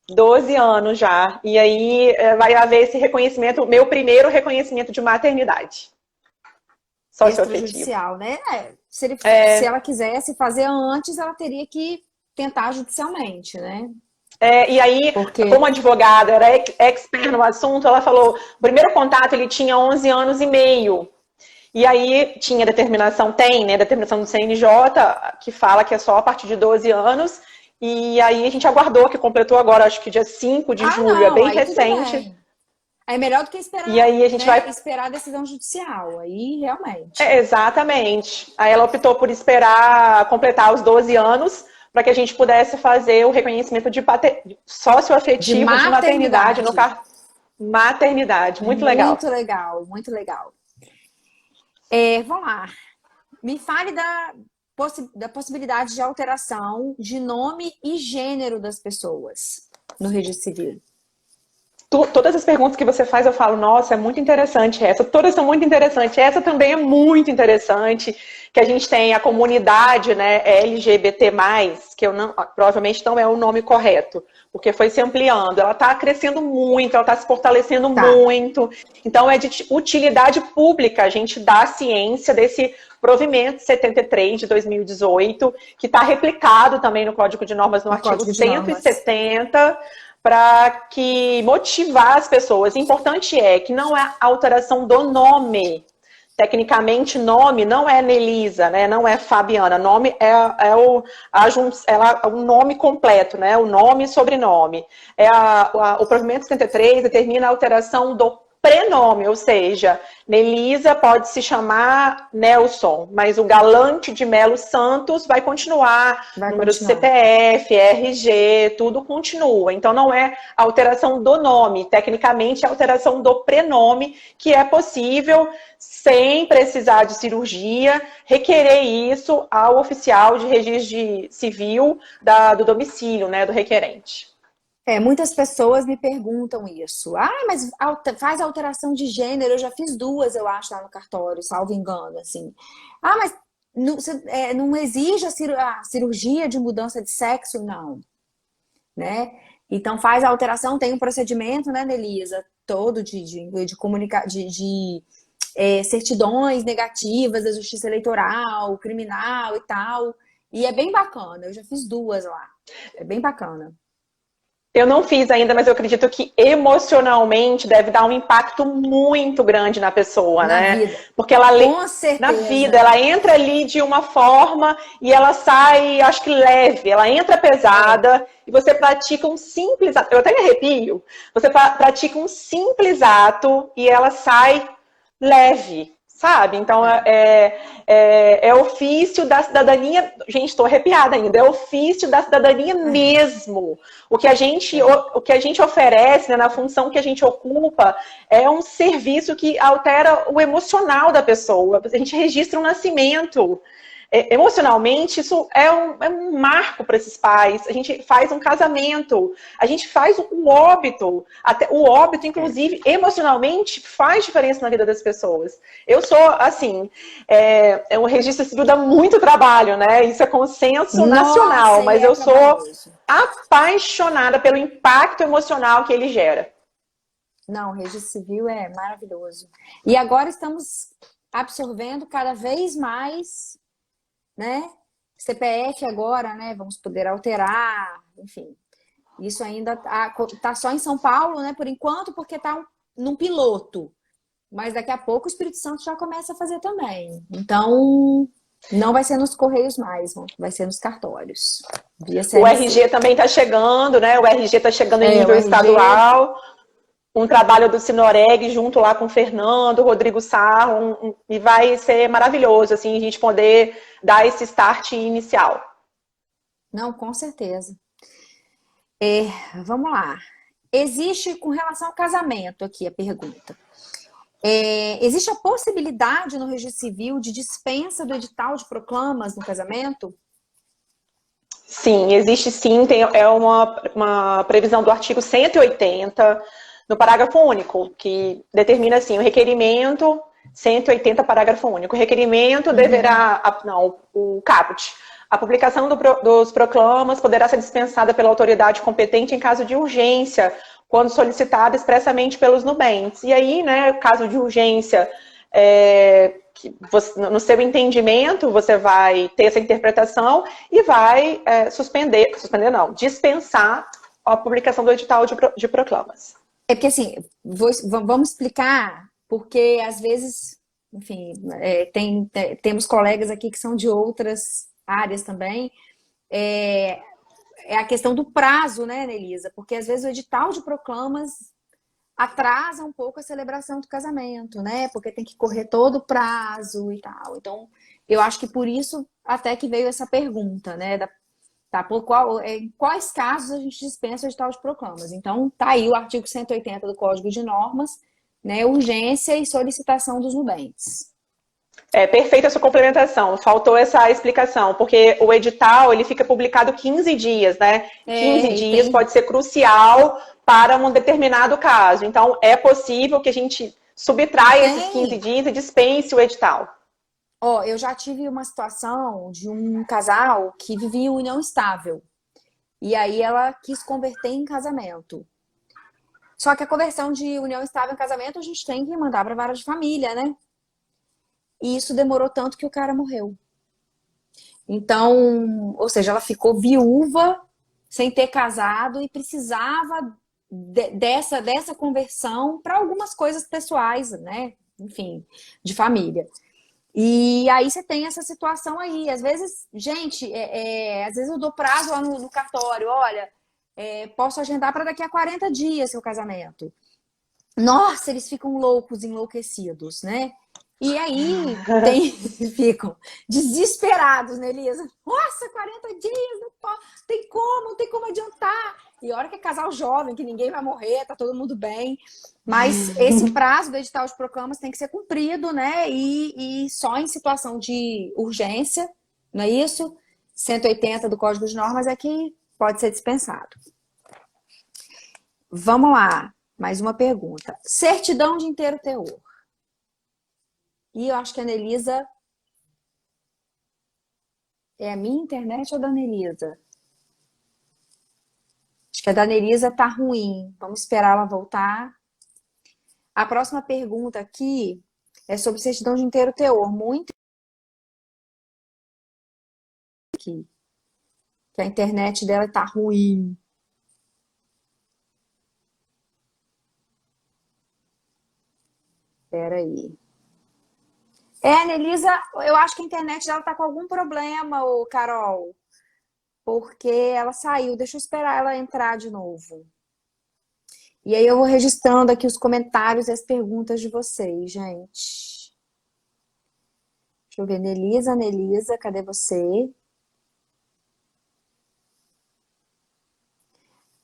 12 anos já. E aí vai haver esse reconhecimento, meu primeiro reconhecimento de maternidade. Extrajudicial, né? Se ela quisesse fazer antes, ela teria que tentar judicialmente, né? E aí, como advogada, era expert no assunto, ela falou, o primeiro contato ele tinha 11 anos e meio. E aí tinha determinação do CNJ, que fala que é só a partir de 12 anos. E aí a gente aguardou, que completou agora, acho que dia 5 de julho, é bem recente. É melhor do que esperar, e aí a gente vai esperar a decisão judicial, aí realmente. Exatamente. Aí ela optou por esperar completar os 12 anos, para que a gente pudesse fazer o reconhecimento de socioafetivo de maternidade no maternidade. Muito legal. Muito legal, muito legal. Vamos lá. Me fale da possibilidade de alteração de nome e gênero das pessoas no registro civil. Todas as perguntas que você faz, eu falo, nossa, é muito interessante essa. Todas são muito interessantes. Essa também é muito interessante, que a gente tem a comunidade, né, LGBT+, que provavelmente não é o nome correto, porque foi se ampliando. Ela está crescendo muito, ela está se fortalecendo muito. Então, é de utilidade pública a gente dá a ciência desse provimento 73 de 2018, que está replicado também no Código de Normas, no artigo 170, para que motivar as pessoas. O importante é que não é a alteração do nome. Tecnicamente, nome não é Nelisa, né? Não é Fabiana. Nome é o nome completo, né? O nome e sobrenome. O provimento 73 determina a alteração do prenome, ou seja, Nelisa pode se chamar Nelson, mas o Galante de Melo Santos vai continuar, número de CPF, RG, tudo continua. Então não é alteração do nome, tecnicamente é alteração do prenome, que é possível, sem precisar de cirurgia, requerer isso ao oficial de registro civil do domicílio, né, do requerente. Muitas pessoas me perguntam isso. Mas faz alteração de gênero. Eu já fiz 2, eu acho, lá no cartório, salvo engano, assim. Mas não exige a cirurgia de mudança de sexo? Não. Né? Então, faz a alteração, tem um procedimento, né, Nelisa? Todo de comunicar, de certidões negativas da justiça eleitoral, criminal e tal. E é bem bacana. Eu já fiz 2 lá. É bem bacana. Eu não fiz ainda, mas eu acredito que emocionalmente deve dar um impacto muito grande na pessoa, né? Vida. Porque ela com certeza. Na vida, ela entra ali de uma forma e ela sai, acho que leve, ela entra pesada e você pratica um simples ato. Eu até me arrepio. Você pratica um simples ato e ela sai leve. Sabe? Então, é ofício da cidadania... Gente, estou arrepiada ainda. É ofício da cidadania mesmo. O que a gente oferece, né, na função que a gente ocupa, é um serviço que altera o emocional da pessoa. A gente registra um nascimento. Emocionalmente, isso é um marco para esses pais. A gente faz um casamento, a gente faz o óbito. Até o óbito, inclusive, emocionalmente, faz diferença na vida das pessoas. Eu sou, assim, um registro civil dá muito trabalho, né? Isso é consenso nacional, mas eu sou apaixonada pelo impacto emocional que ele gera. Não, o registro civil é maravilhoso. E agora estamos absorvendo cada vez mais... né? CPF agora, né? Vamos poder alterar, enfim. Isso ainda tá só em São Paulo, né? Por enquanto, porque tá num piloto. Mas daqui a pouco o Espírito Santo já começa a fazer também. Então, não vai ser nos Correios mais, vai ser nos cartórios. O RG também tá chegando, né? O RG tá chegando em nível estadual. Um trabalho do Sinoreg junto lá com o Fernando, Rodrigo Sarro, e vai ser maravilhoso, assim, a gente poder dar esse start inicial. Não, com certeza. Vamos lá. Existe, com relação ao casamento aqui, a pergunta. Existe a possibilidade no registro civil de dispensa do edital de proclamas no casamento? Sim, existe sim. É uma previsão do artigo 180, no parágrafo único, que determina assim, o requerimento, 180, parágrafo único, o requerimento deverá, o caput, a publicação dos proclamas poderá ser dispensada pela autoridade competente em caso de urgência, quando solicitada expressamente pelos nubentes. E aí, né, caso de urgência, no seu entendimento, você vai ter essa interpretação e vai dispensar a publicação do edital de proclamas. Porque assim, vamos explicar, porque às vezes, enfim, temos colegas aqui que são de outras áreas também, é a questão do prazo, né, Nelisa? Porque às vezes o edital de proclamas atrasa um pouco a celebração do casamento, né? Porque tem que correr todo o prazo e tal. Então, eu acho que por isso até que veio essa pergunta, né? Tá? Em quais casos a gente dispensa o edital de proclamas? Então, tá aí o artigo 180 do Código de Normas, né? Urgência e solicitação dos nubentes. Perfeita a sua complementação. Faltou essa explicação, porque o edital ele fica publicado 15 dias, né? 15 dias pode ser crucial para um determinado caso. Então, é possível que a gente subtraia esses 15 dias e dispense o edital. Eu já tive uma situação de um casal que vivia em união estável. E aí ela quis converter em casamento. Só que a conversão de união estável em casamento a gente tem que mandar para a vara de família, né? E isso demorou tanto que o cara morreu. Então, ou seja, ela ficou viúva sem ter casado e precisava dessa conversão para algumas coisas pessoais, né? Enfim, de família. E aí você tem essa situação aí. Às vezes, gente, às vezes eu dou prazo lá no cartório, olha, posso agendar para daqui a 40 dias seu casamento. Nossa, eles ficam loucos, enlouquecidos, né? E aí ficam desesperados, né, Elisa? Nossa, 40 dias, não tem como adiantar. E a hora que é casal jovem, que ninguém vai morrer, tá todo mundo bem. Mas esse prazo do edital de proclamas tem que ser cumprido, né? E só em situação de urgência, não é isso? 180 do Código de Normas é que pode ser dispensado. Vamos lá, mais uma pergunta. Certidão de inteiro teor. E eu acho que a Anelisa... É a minha internet ou da Anelisa? Acho que a da Anelisa tá ruim. Vamos esperar ela voltar. A próxima pergunta aqui é sobre certidão de inteiro teor. Muito aqui. Que a internet dela tá ruim. Espera aí. Anelisa, eu acho que a internet dela tá com algum problema, Carol. Porque ela saiu. Deixa eu esperar ela entrar de novo. E aí eu vou registrando aqui os comentários e as perguntas de vocês, gente. Deixa eu ver. Nelisa, cadê você?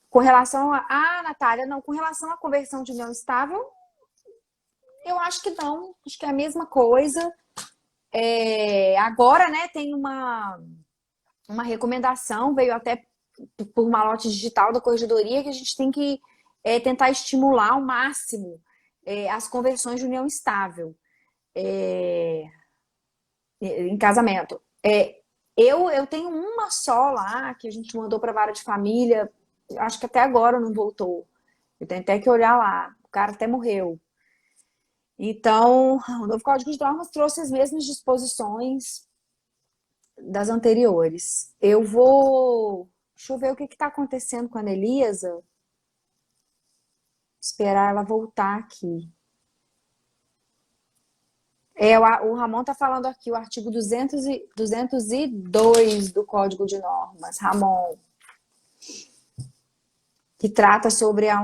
Com relação a... Ah, Natália, não. Com relação à conversão de união estável, eu acho que não. Acho que é a mesma coisa. Agora, né, tem uma recomendação, veio até por malote digital da Corregedoria, que a gente tem que tentar estimular ao máximo as conversões de união estável em casamento. Eu tenho uma só lá, que a gente mandou para a vara de família, acho que até agora não voltou. Eu tenho até que olhar lá, o cara até morreu. Então, o novo Código de Normas trouxe as mesmas disposições das anteriores. Deixa eu ver o que está acontecendo com a Anelisa. Esperar ela voltar aqui. O Ramon está falando aqui, o artigo 202 do Código de Normas. Ramon. Que trata sobre a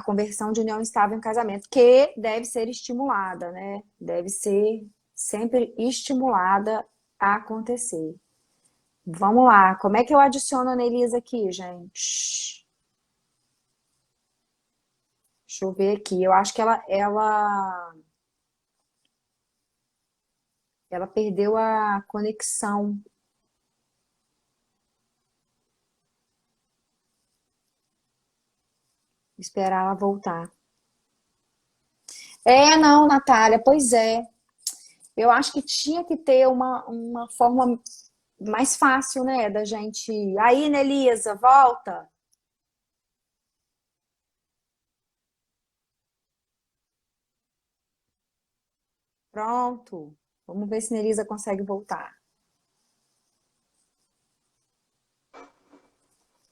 conversão de união estável em casamento, que deve ser estimulada, né? Deve ser sempre estimulada a acontecer. Vamos lá, como é que eu adiciono a Anelisa aqui, gente? Deixa eu ver aqui, eu acho que ela perdeu a conexão. Esperar ela voltar. Não, Natália, pois é. Eu acho que tinha que ter uma forma mais fácil, né, da gente... Aí, Nelisa, volta. Pronto. Vamos ver se Nelisa consegue voltar.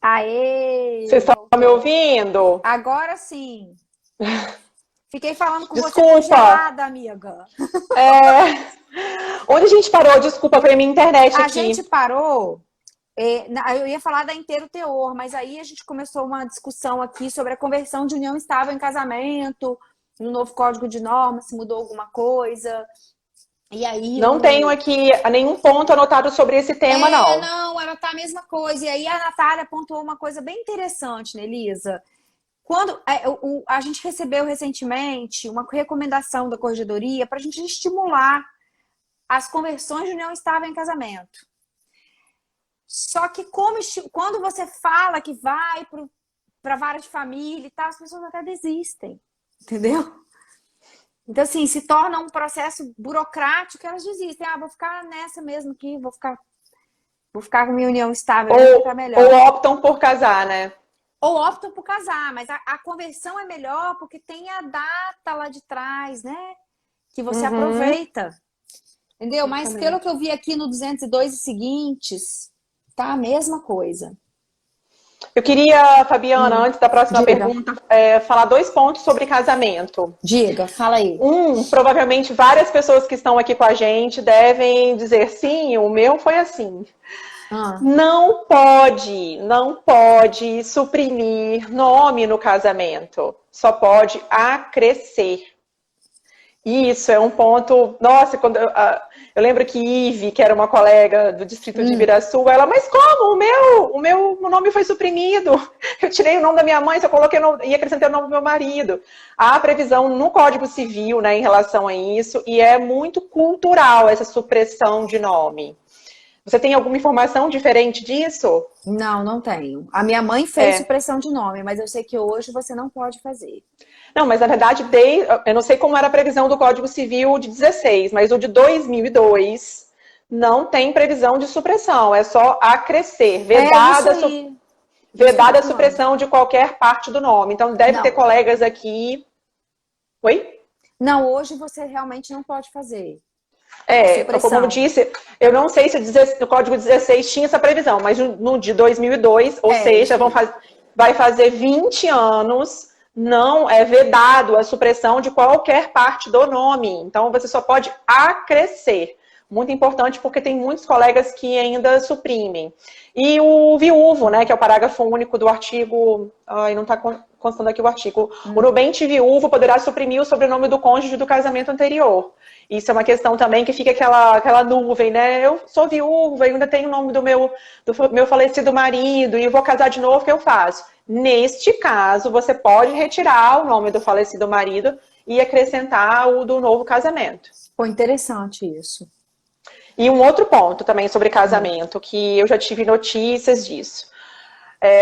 Aê! Vocês estão me ouvindo? Agora sim. Fiquei falando com Desculpa. você congelada, amiga. Onde a gente parou? Desculpa, foi minha internet aqui. A gente parou... eu ia falar da inteiro teor, mas aí a gente começou uma discussão aqui sobre a conversão de união estável em casamento, no novo Código de Normas, se mudou alguma coisa. E aí Não tenho aqui nenhum ponto anotado sobre esse tema, não. Não, ela tá a mesma coisa. E aí a Natália pontuou uma coisa bem interessante, né, Elisa? Quando a gente recebeu recentemente uma recomendação da corregedoria para a gente estimular as conversões de união estável em casamento. Só que quando você fala que vai para a vara de família e tal, as pessoas até desistem, entendeu? Então, assim, se torna um processo burocrático, elas desistem. Ah, vou ficar nessa mesmo aqui, vou ficar com minha união estável, vai ficar melhor. Ou optam por casar, né? Ou optam por casar, mas a conversão é melhor porque tem a data lá de trás, né? Que você aproveita. Entendeu? Mas pelo que eu vi aqui no 202 e seguintes, tá a mesma coisa. Eu queria, Fabiana, antes da próxima pergunta, falar 2 pontos sobre casamento. Diga, fala aí. Provavelmente várias pessoas que estão aqui com a gente devem dizer, sim, o meu foi assim. Não pode suprimir nome no casamento. Só pode acrescer. Isso é um ponto... Nossa, quando eu lembro que Ive, que era uma colega do distrito de Ibiraçu, ela, mas como? O meu nome foi suprimido. Eu tirei o nome da minha mãe, só coloquei e acrescentei o nome do meu marido. Há previsão no Código Civil, né, em relação a isso, e é muito cultural essa supressão de nome. Você tem alguma informação diferente disso? Não, não tenho. A minha mãe fez supressão de nome, mas eu sei que hoje você não pode fazer. Não, mas na verdade, eu não sei como era a previsão do Código Civil de 16, mas o de 2002 não tem previsão de supressão, é só acrescer, vedada a supressão de qualquer parte do nome. Então, deve ter colegas aqui... Oi? Não, hoje você realmente não pode fazer. Como eu disse, eu não sei se no Código 16 tinha essa previsão, mas no de 2002, ou seja, vai fazer 20 anos, não é vedado a supressão de qualquer parte do nome. Então, você só pode acrescer. Muito importante, porque tem muitos colegas que ainda suprimem. E o viúvo, né, que é o parágrafo único do artigo... Ai, não está constando aqui o artigo. O nubente viúvo poderá suprimir o sobrenome do cônjuge do casamento anterior. Isso é uma questão também que fica aquela nuvem, né? Eu sou viúva, eu ainda tenho o nome do meu falecido marido e eu vou casar de novo, o que eu faço? Neste caso, você pode retirar o nome do falecido marido e acrescentar o do novo casamento. Pô, interessante isso. E um outro ponto também sobre casamento, que eu já tive notícias disso.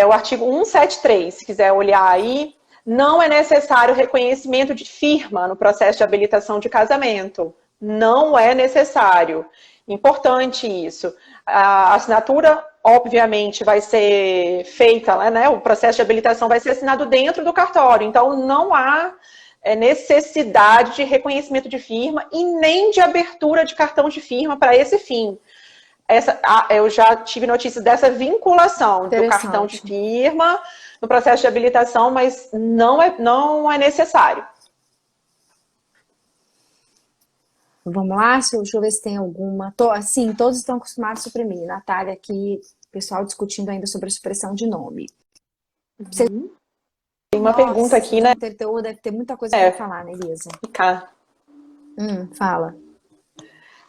O artigo 173, se quiser olhar aí, não é necessário reconhecimento de firma no processo de habilitação de casamento. Não é necessário. Importante isso. A assinatura, obviamente, vai ser feita, né? O processo de habilitação vai ser assinado dentro do cartório. Então, não há necessidade de reconhecimento de firma e nem de abertura de cartão de firma para esse fim. Eu já tive notícias dessa vinculação do cartão de firma no processo de habilitação, mas não é necessário. Vamos lá, deixa eu ver se tem alguma. Sim, todos estão acostumados a suprimir. Natália aqui, pessoal discutindo ainda sobre a supressão de nome. Tem uma pergunta aqui, né? Deve ter muita coisa para falar, né, Elisa? Fala.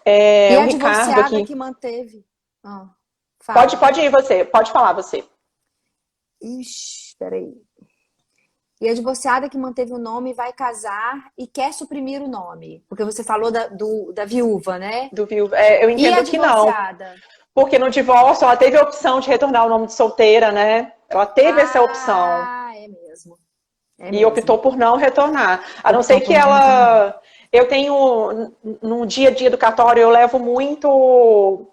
E a divorciada aqui que manteve. Pode ir você, pode falar você. Ixi, peraí. E a divorciada que manteve o nome vai casar e quer suprimir o nome. Porque você falou da viúva, né? Do viúva. Eu entendo que não. Porque no divórcio ela teve a opção de retornar o nome de solteira, né? Ela teve essa opção. É mesmo. E optou por não retornar. A não ser que ela... Eu tenho, no dia a dia do cartório, eu levo muito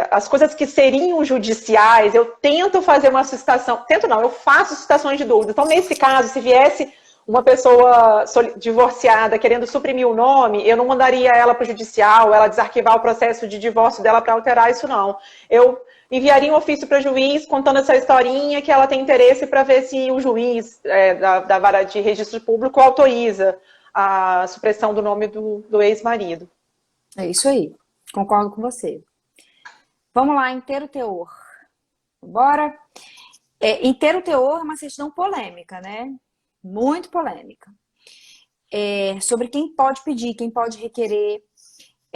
as coisas que seriam judiciais, eu tento fazer uma suscitação, eu faço suscitações de dúvida. Então, nesse caso, se viesse uma pessoa divorciada querendo suprimir o nome, eu não mandaria ela para o judicial, ela desarquivar o processo de divórcio dela para alterar isso, não. Eu enviaria um ofício para o juiz contando essa historinha que ela tem interesse para ver se o juiz da vara de registro público autoriza a supressão do nome do ex-marido. É isso aí. Concordo com você. Vamos lá, inteiro teor. Bora? Inteiro teor é uma questão polêmica, né? Muito polêmica. Sobre quem pode pedir, quem pode requerer.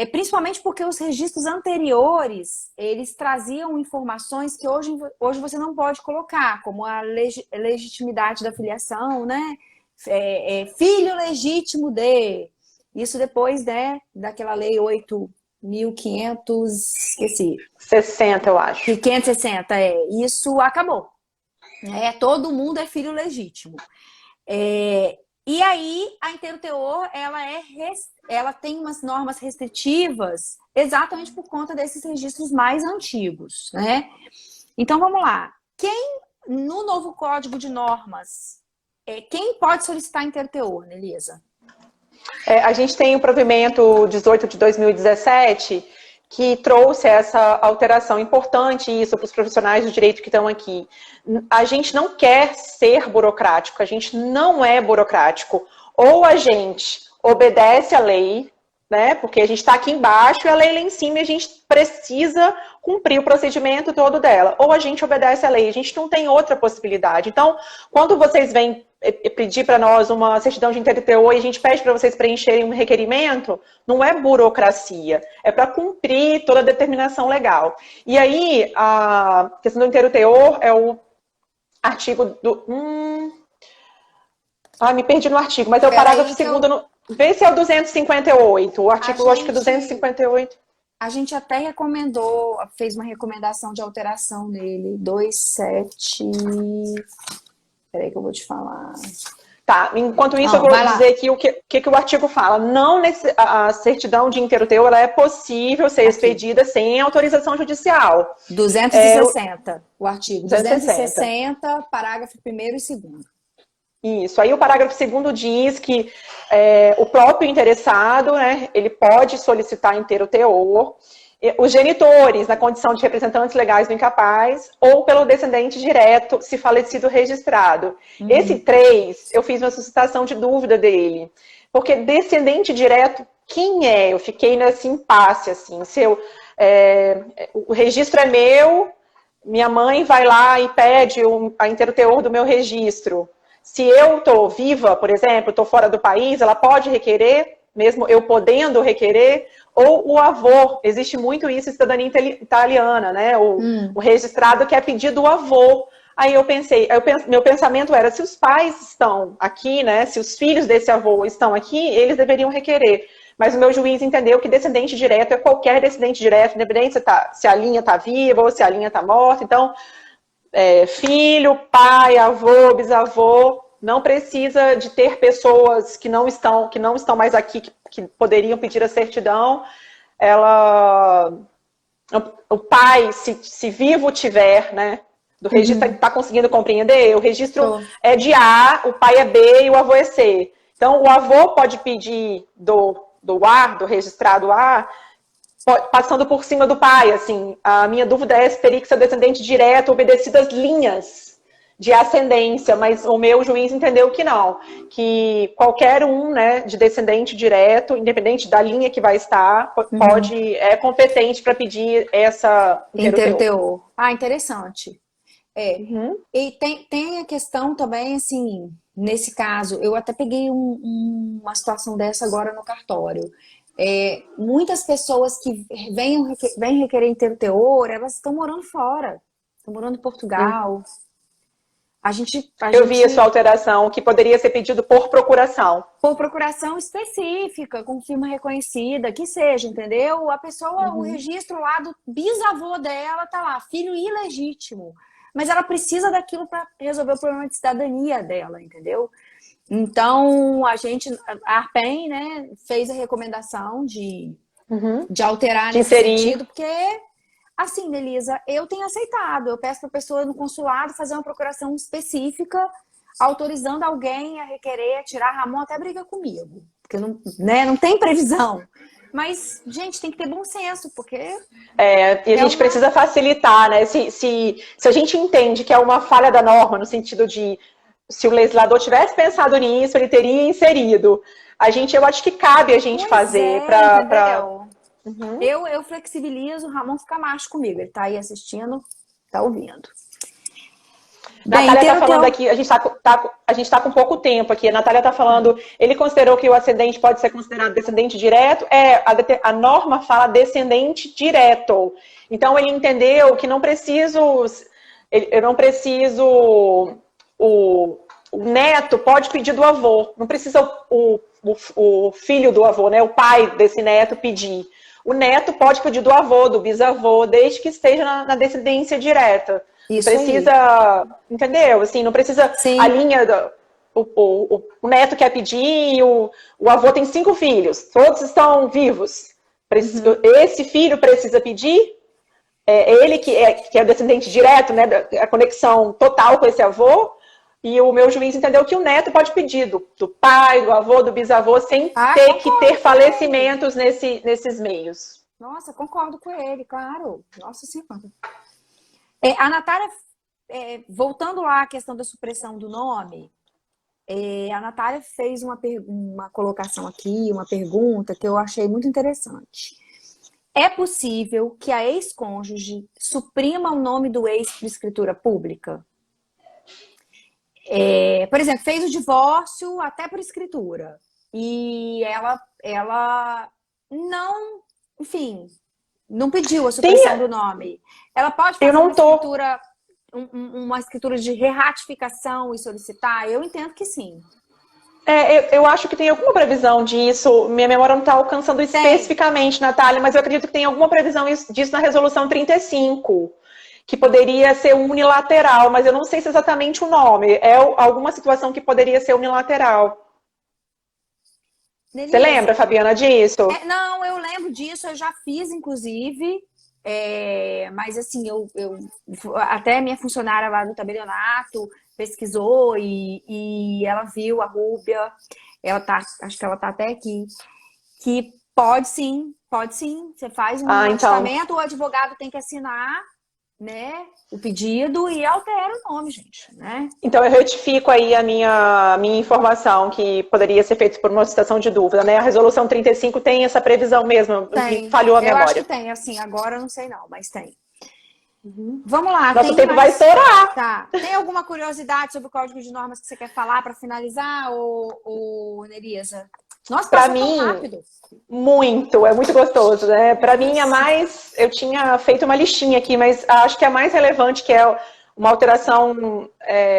Principalmente porque os registros anteriores, eles traziam informações que hoje você não pode colocar, como a legitimidade da filiação, né? Filho legítimo de... Isso depois, né, daquela lei 8.500, esqueci. 60, eu acho. 560, isso acabou. Todo mundo é filho legítimo. E aí, a Inteiro Teor, ela tem umas normas restritivas exatamente por conta desses registros mais antigos, né? Então, vamos lá. No novo Código de Normas, quem pode solicitar Inteiro Teor, Nelisa? A gente tem o provimento 18 de 2017, que trouxe essa alteração importante, isso para os profissionais do direito que estão aqui. A gente não quer ser burocrático, a gente não é burocrático. Ou a gente obedece à lei, né? Porque a gente está aqui embaixo e a lei lá em cima e a gente precisa cumprir o procedimento todo dela. Ou a gente obedece à lei, a gente não tem outra possibilidade. Então, quando vocês vêm pedir para nós uma certidão de Inteiro Teor e a gente pede para vocês preencherem um requerimento, não é burocracia, é para cumprir toda a determinação legal. E aí, a questão do Inteiro Teor é o artigo do... me perdi no artigo, mas é o parágrafo segundo... Vê se é o 258, o artigo, acho que 258. A gente até fez uma recomendação de alteração nele, 27... Peraí que eu vou te falar. Tá, enquanto isso eu vou dizer aqui o que o artigo fala. A certidão de Inteiro Teor, ela é possível ser expedida sem autorização judicial. 260, o artigo. 260, parágrafo 1º e 2º. Isso, aí o parágrafo 2º diz que o próprio interessado, né, ele pode solicitar Inteiro Teor, os genitores, na condição de representantes legais do incapaz, ou pelo descendente direto, se falecido registrado. Esse 3, eu fiz uma suscitação de dúvida dele, porque descendente direto, quem é? Eu fiquei nesse impasse, assim, o registro é meu, minha mãe vai lá e pede a Inteiro Teor do meu registro. Se eu estou viva, por exemplo, estou fora do país, ela pode requerer, mesmo eu podendo requerer, ou o avô, existe muito isso em cidadania italiana, né? O registrado quer pedir do avô. Aí eu pensei, meu pensamento era, se os pais estão aqui, né? Se os filhos desse avô estão aqui, eles deveriam requerer. Mas o meu juiz entendeu que descendente direto é qualquer descendente direto, independente se a linha está viva ou se a linha está morta. Então, filho, pai, avô, bisavô, não precisa de ter pessoas que não estão mais aqui, que poderiam pedir a certidão. O pai, se vivo tiver, né, do registro, está conseguindo compreender? O registro é de A, o pai é B e o avô é C. Então, o avô pode pedir do registrado A, passando por cima do pai, assim. A minha dúvida é se teria que ser descendente direto, obedecidas linhas de ascendência, mas o meu juiz entendeu que não, que qualquer um, né, de descendente direto, independente da linha que vai estar, é competente para pedir essa Inteiro Teor. Interessante. E tem a questão também, assim, nesse caso, eu até peguei uma situação dessa agora no cartório. Muitas pessoas que vêm requerer Inteiro Teor, elas estão morando fora, estão morando em Portugal. Eu vi a sua alteração, que poderia ser pedido por procuração. Por procuração específica, com firma reconhecida, que seja, entendeu? A pessoa, o registro lá do bisavô dela tá lá, filho ilegítimo. Mas ela precisa daquilo para resolver o problema de cidadania dela, entendeu? Então, a ARPEN, né, fez a recomendação de alterar nesse sentido, porque... Assim, Nelisa, eu tenho aceitado. Eu peço para a pessoa no consulado fazer uma procuração específica, autorizando alguém a requerer tirar. Ramon até briga comigo, porque não tem previsão. Mas, gente, tem que ter bom senso, porque... E a gente precisa facilitar, né? Se a gente entende que é uma falha da norma, no sentido de, se o legislador tivesse pensado nisso, ele teria inserido. Eu acho que cabe a gente fazer para... Eu flexibilizo, o Ramon fica macho comigo. Ele tá aí assistindo, tá ouvindo. Bem, Natália está falando aqui, a gente tá com pouco tempo aqui. A Natália está falando, ele considerou que o ascendente pode ser considerado descendente direto? A norma fala descendente direto. Então, ele entendeu que não preciso, eu não preciso, o neto pode pedir do avô, não precisa o filho do avô, né, o pai desse neto pedir. O neto pode pedir do avô, do bisavô, desde que esteja na descendência direta. Isso precisa, aí. Entendeu? Assim, não precisa Sim. a linha o neto quer pedir, o avô tem 5 filhos, todos estão vivos. Esse filho precisa pedir, ele que é descendente direto, né, a conexão total com esse avô, e o meu juiz entendeu que o neto pode pedir do pai, do avô, do bisavô, sem ter que ter falecimentos nesses meios. Nossa, concordo com ele, claro. Nossa Senhora. A Natália, voltando lá à questão da supressão do nome, a Natália fez uma colocação aqui, uma pergunta que eu achei muito interessante. É possível que a ex-cônjuge suprima o nome do ex por escritura pública? Por exemplo, fez o divórcio até por escritura. E ela não, enfim, não pediu a supressão do nome. Ela pode fazer uma escritura de reratificação e solicitar? Eu entendo que sim. Eu acho que tem alguma previsão disso. Minha memória não está alcançando especificamente, Natália, mas eu acredito que tem alguma previsão disso na resolução 35, que poderia ser unilateral, mas eu não sei se exatamente o nome. É alguma situação que poderia ser unilateral. Você lembra, Fabiana, disso? Não, eu lembro disso, eu já fiz, inclusive. Mas assim, até minha funcionária lá do tabelionato pesquisou e ela viu a Rúbia, acho que ela tá até aqui, que pode sim. Você faz um testamento, o advogado tem que assinar, né, o pedido e altera o nome, gente, né? Então eu retifico aí a minha informação que poderia ser feito por uma citação de dúvida, né? A resolução 35 tem essa previsão mesmo, me falhou a memória. Eu acho que tem, assim, agora eu não sei não, mas tem. Vamos lá. Nosso tempo vai estourar. Tá. Tem alguma curiosidade sobre o Código de Normas que você quer falar para finalizar, ou Nerisa? Nossa, para mim, rápido. É muito gostoso, né? Para mim, eu tinha feito uma listinha aqui, mas acho que a mais relevante, que é uma alteração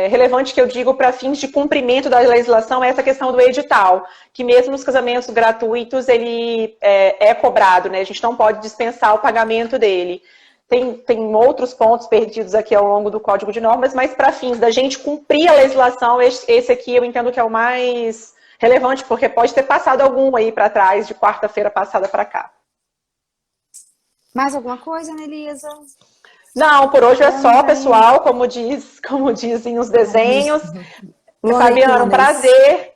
relevante que eu digo para fins de cumprimento da legislação, é essa questão do edital, que mesmo nos casamentos gratuitos, ele é cobrado, né? A gente não pode dispensar o pagamento dele. Tem outros pontos perdidos aqui ao longo do Código de Normas, mas para fins da gente cumprir a legislação, esse aqui eu entendo que é o mais relevante, porque pode ter passado algum aí para trás, de quarta-feira passada para cá. Mais alguma coisa, Nelisa? Não, por hoje é só, pessoal, como dizem os desenhos. Fabiana, um prazer.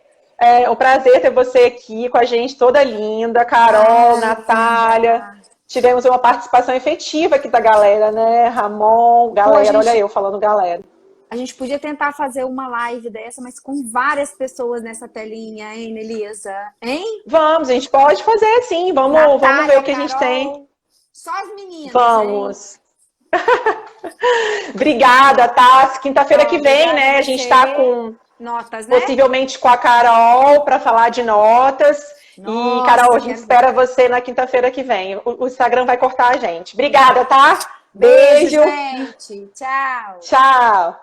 Um prazer ter você aqui com a gente, toda linda. Carol, Natália. Tivemos uma participação efetiva aqui da galera, né? Ramon, galera, olha eu falando galera. A gente podia tentar fazer uma live dessa, mas com várias pessoas nessa telinha, hein, Nelisa? Hein? Vamos, a gente pode fazer sim. Vamos ver o que a gente tem. Só as meninas. Vamos. Obrigada, tá? Quinta-feira que vem, né? A gente tá com notas, né? Possivelmente com a Carol para falar de notas. Nossa, e, Carol, a gente espera você na quinta-feira que vem. O Instagram vai cortar a gente. Obrigada, tá? Beijo. Gente. Tchau. Tchau.